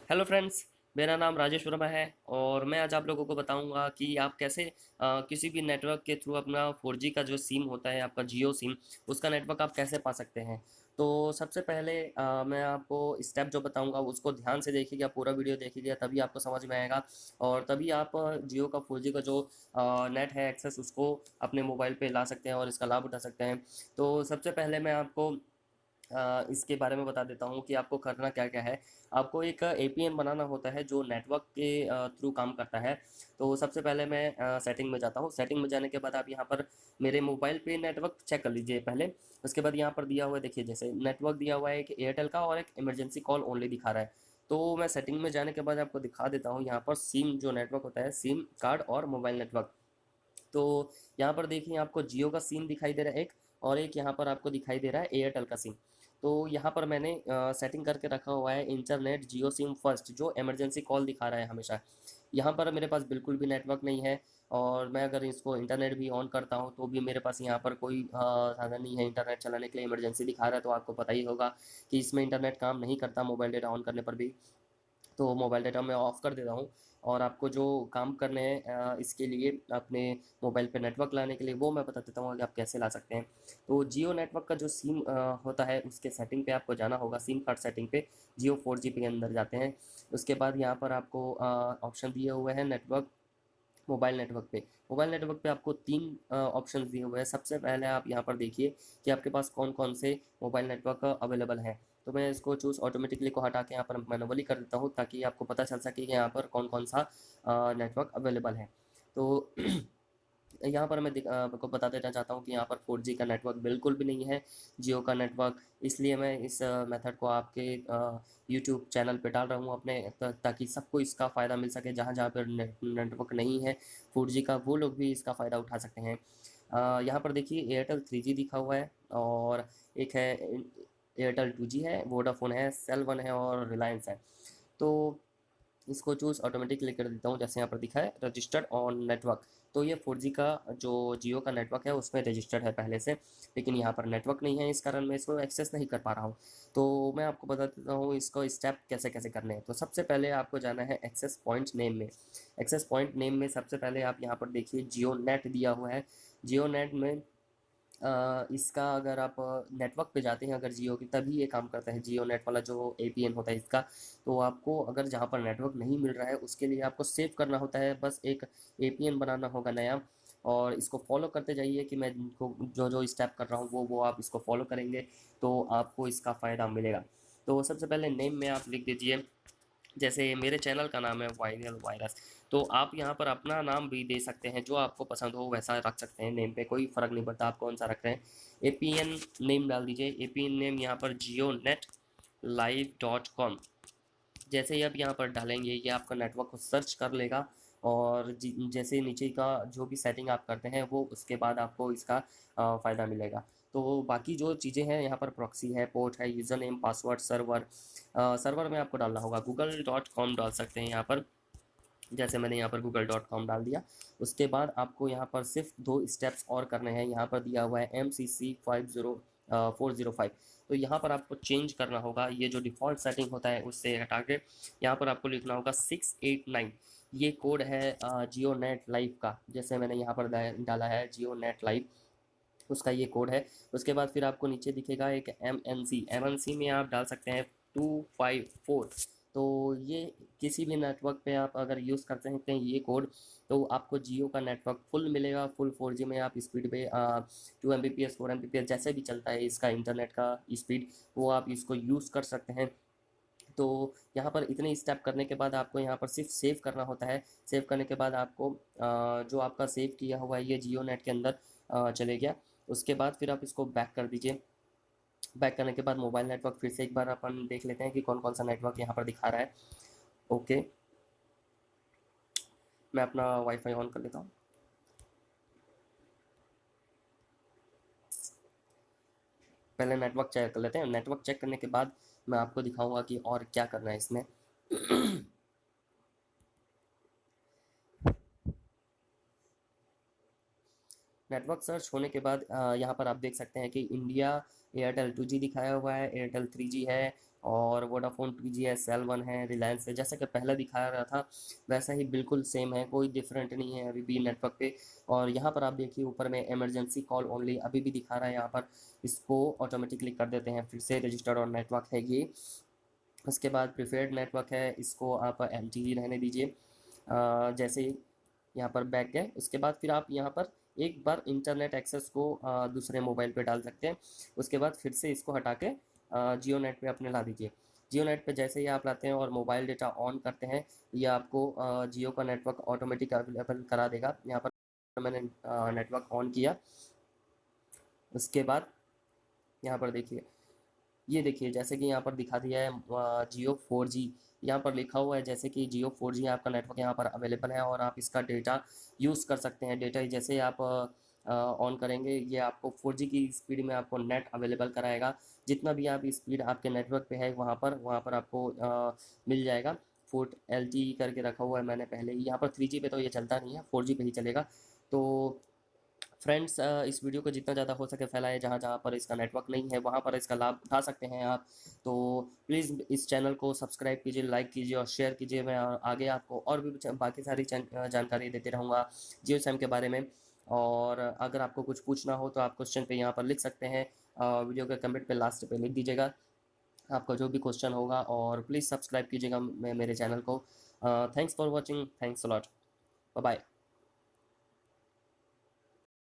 Hello friends. मेरा नाम राजेश वर्मा है और मैं आज आप लोगों को बताऊंगा कि आप कैसे किसी भी नेटवर्क के थ्रू अपना 4G का जो सिम होता है, आपका जियो सिम, उसका नेटवर्क आप कैसे पा सकते हैं। तो सबसे पहले मैं आपको स्टेप जो बताऊंगा उसको ध्यान से देखिएगा, पूरा वीडियो देखिएगा, तभी आपको समझ में आएगा और तभी आप जियो का 4G का जो नेट है एक्सेस उसको अपने मोबाइल पे ला सकते हैं और इसका लाभ उठा सकते हैं। तो सबसे पहले मैं आपको इसके बारे में बता देता हूँ कि आपको करना क्या क्या है। आपको एक एपीएन बनाना होता है जो नेटवर्क के थ्रू काम करता है। तो सबसे पहले मैं सेटिंग में जाता हूँ। सेटिंग में जाने के बाद आप यहाँ पर मेरे मोबाइल पे नेटवर्क चेक कर लीजिए पहले। उसके बाद यहाँ पर दिया हुआ है, देखिए जैसे नेटवर्क दिया हुआ है एक एयरटेल का और एक इमरजेंसी कॉल ओनली दिखा रहा है। तो मैं सेटिंग में जाने के बाद आपको दिखा देता हूँ यहाँ पर सिम जो नेटवर्क होता है, सिम कार्ड और मोबाइल नेटवर्क। तो यहाँ पर देखिए आपको जियो का सिम दिखाई दे रहा है एक, और एक यहाँ पर आपको दिखाई दे रहा है एयरटेल का सिम। तो यहाँ पर मैंने सेटिंग करके रखा हुआ है इंटरनेट जियो सिम फर्स्ट, जो इमरजेंसी कॉल दिखा रहा है हमेशा। यहाँ पर मेरे पास बिल्कुल भी नेटवर्क नहीं है, और मैं अगर इसको इंटरनेट भी ऑन करता हूँ तो भी मेरे पास यहाँ पर कोई साधन नहीं है इंटरनेट चलाने के लिए। इमरजेंसी दिखा रहा है तो आपको पता ही होगा कि इसमें इंटरनेट काम नहीं करता मोबाइल डेटा ऑन करने पर भी। तो मोबाइल डाटा मैं ऑफ़ कर देता हूँ। और आपको जो काम करने हैं इसके लिए अपने मोबाइल पे नेटवर्क लाने के लिए, वो मैं बता देता हूँ कि आप कैसे ला सकते हैं। तो जियो नेटवर्क का जो सिम होता है उसके सेटिंग पे आपको जाना होगा, सिम कार्ड सेटिंग पे जियो 4G के अंदर जाते हैं। उसके बाद यहाँ पर आपको ऑप्शन दिए हुए हैं नेटवर्क, मोबाइल नेटवर्क पे। मोबाइल नेटवर्क पे आपको तीन ऑप्शन दिए हुए हैं। सबसे पहले आप यहाँ पर देखिए कि आपके पास कौन कौन से मोबाइल नेटवर्क अवेलेबल हैं। तो मैं इसको चूज़ ऑटोमेटिकली को हटा के यहाँ पर मैनुअली कर देता हूँ, ताकि आपको पता चल सके कि यहाँ पर कौन कौन सा नेटवर्क अवेलेबल है। तो यहाँ पर मैं आपको बता देना चाहता हूँ कि यहाँ पर 4G का नेटवर्क बिल्कुल भी नहीं है, जियो का नेटवर्क। इसलिए मैं इस मेथड को आपके यूट्यूब चैनल पे डाल रहा हूँ अपने, ताकि सबको इसका फ़ायदा मिल सके। जहाँ जहाँ पर नेटवर्क नहीं है 4G का, वो लोग भी इसका फ़ायदा उठा सकते हैं। यहाँ पर देखिए एयरटेल 3G दिखा हुआ है, और एक है एयरटेल 2G है, वोडाफोन है, सेल वन है और रिलायंस है। तो इसको चूज़ ऑटोमेटिकली कर देता हूँ, जैसे यहाँ पर दिखा है रजिस्टर्ड ऑन नेटवर्क। तो ये 4G का जो जियो का नेटवर्क है उसमें रजिस्टर्ड है पहले से, लेकिन यहाँ पर नेटवर्क नहीं है, इस कारण मैं इसको एक्सेस नहीं कर पा रहा हूँ। तो मैं आपको बता देता हूँ इसको स्टेप कैसे कैसे करने हैं। तो सबसे पहले आपको जाना है एक्सेस पॉइंट नेम में। एक्सेस पॉइंट नेम में सबसे पहले आप यहाँ पर देखिए जियो नेट दिया हुआ है। जियो नेट में इसका अगर आप नेटवर्क पे जाते हैं अगर जियो की, तभी ये काम करता है जियो नेट वाला जो एपीएन होता है इसका। तो आपको अगर जहाँ पर नेटवर्क नहीं मिल रहा है उसके लिए आपको सेव करना होता है, बस एक एपीएन बनाना होगा नया, और इसको फॉलो करते जाइए कि मैं जिनको जो जो स्टेप कर रहा हूँ वो आप इसको फॉलो करेंगे तो आपको इसका फ़ायदा मिलेगा। तो सबसे पहले नेम में आप लिख दीजिए, जैसे मेरे चैनल का नाम है वायरल वायरस। तो आप यहाँ पर अपना नाम भी दे सकते हैं, जो आपको पसंद हो वैसा रख सकते हैं। नेम पे कोई फ़र्क नहीं पड़ता आप कौन सा रख रहे हैं। एपीएन नेम डाल दीजिए। एपीएन नेम यहाँ पर जियो नेट live.com। जैसे ही आप यहाँ पर डालेंगे ये आपका नेटवर्क को सर्च कर लेगा, और जैसे नीचे का जो भी सेटिंग आप करते हैं वो उसके बाद आपको इसका फ़ायदा मिलेगा। तो बाकी जो चीज़ें हैं यहाँ पर प्रॉक्सी है, पोर्ट है, user name, password, server. Server में आपको डालना होगा google.com डाल सकते हैं यहाँ पर, जैसे मैंने यहाँ पर google.com डाल दिया। उसके बाद आपको यहाँ पर सिर्फ दो स्टेप्स और करने हैं। यहाँ पर दिया हुआ है MCC 405। तो यहाँ पर आपको चेंज करना होगा, ये जो डिफ़ॉल्ट सेटिंग होता है उससे हटा के यहाँ पर आपको लिखना होगा 689। ये कोड है जियो नेट लाइव का, जैसे मैंने यहाँ पर डाला है जियो नेट लाइव, उसका ये कोड है। उसके बाद फिर आपको नीचे दिखेगा एक एम एन सी में आप डाल सकते हैं 254। तो ये किसी भी नेटवर्क पे आप अगर यूज़ कर सकते हैं ये कोड, तो आपको जियो का नेटवर्क फुल मिलेगा। फुल 4G में आप स्पीड पे 2 Mbps 4 Mbps जैसे भी चलता है इसका इंटरनेट का स्पीड, वो आप इसको यूज़ कर सकते हैं। तो यहाँ पर इतने स्टेप करने के बाद आपको यहाँ पर सिर्फ सेव करना होता है। सेव करने के बाद आपको जो आपका सेव किया हुआ है ये जियो नेट के अंदर चले गया। उसके बाद फिर आप इसको बैक कर दीजिए। बैक करने के बाद मोबाइल नेटवर्क फिर से एक बार अपन देख लेते हैं कि कौन कौन सा नेटवर्क यहाँ पर दिखा रहा है। ओके, मैं अपना वाईफाई ऑन कर लेता हूँ। पहले नेटवर्क चेक कर लेते हैं। नेटवर्क चेक करने के बाद मैं आपको दिखाऊंगा कि और क्या करना है इसमें। नेटवर्क सर्च होने के बाद यहाँ पर आप देख सकते हैं कि इंडिया एयरटेल 2G दिखाया हुआ है, एयरटेल 3G है, और वोडाफोन 2G है, सेल वन है, रिलायंस है। जैसा कि पहले दिखा रहा था वैसा ही बिल्कुल सेम है, कोई डिफरेंट नहीं है अभी भी नेटवर्क पे। और यहाँ पर आप देखिए ऊपर में इमरजेंसी कॉल ओनली अभी भी दिखा रहा है यहाँ पर, इसको ऑटोमेटिकली कर देते हैं फिर से, रजिस्टर्ड और नेटवर्क है ये। उसके बाद प्रीफर्ड नेटवर्क है, इसको आप LTE रहने दीजिए। जैसे ही यहाँ पर बैक गए उसके बाद फिर आप यहाँ पर एक बार इंटरनेट एक्सेस को दूसरे मोबाइल पे डाल सकते हैं। उसके बाद फिर से इसको हटा के जियो नेट पे अपने ला दीजिए। जियो नेट पे जैसे ही आप लाते हैं और मोबाइल डेटा ऑन करते हैं, ये आपको जियो का नेटवर्क ऑटोमेटिक अवेलेबल करा देगा। यहाँ पर मैंने नेटवर्क ऑन किया, उसके बाद यहाँ पर देखिए, ये देखिए जैसे कि यहाँ पर दिखा दिया है जियो 4G, यहाँ पर लिखा हुआ है जैसे कि जियो 4G आपका नेटवर्क यहाँ पर अवेलेबल है और आप इसका डेटा यूज़ कर सकते हैं। डेटा जैसे आप ऑन करेंगे ये आपको 4G की स्पीड में आपको नेट अवेलेबल कराएगा। जितना भी आप स्पीड आपके नेटवर्क पे है वहाँ पर आपको मिल जाएगा। 4 LTE करके रखा हुआ है मैंने पहले ही। यहाँ पर 3G पे तो ये चलता नहीं है, 4G पे ही चलेगा। तो फ्रेंड्स, इस वीडियो को जितना ज़्यादा हो सके फैलाएं, जहाँ जहाँ पर इसका नेटवर्क नहीं है वहाँ पर इसका लाभ उठा सकते हैं आप। तो प्लीज़ इस चैनल को सब्सक्राइब कीजिए, लाइक कीजिए और शेयर कीजिए। मैं आगे आपको और भी बाकी सारी जानकारी देते रहूँगा जियो सिम के बारे में। और अगर आपको कुछ पूछना हो तो आप क्वेश्चन पे यहाँ पर लिख सकते हैं, वीडियो के कमेंट पे लास्ट पे लिख दीजिएगा आपका जो भी क्वेश्चन होगा। और प्लीज़ सब्सक्राइब कीजिएगा मेरे चैनल को। Thanks for watching, thanks a lot, bye bye.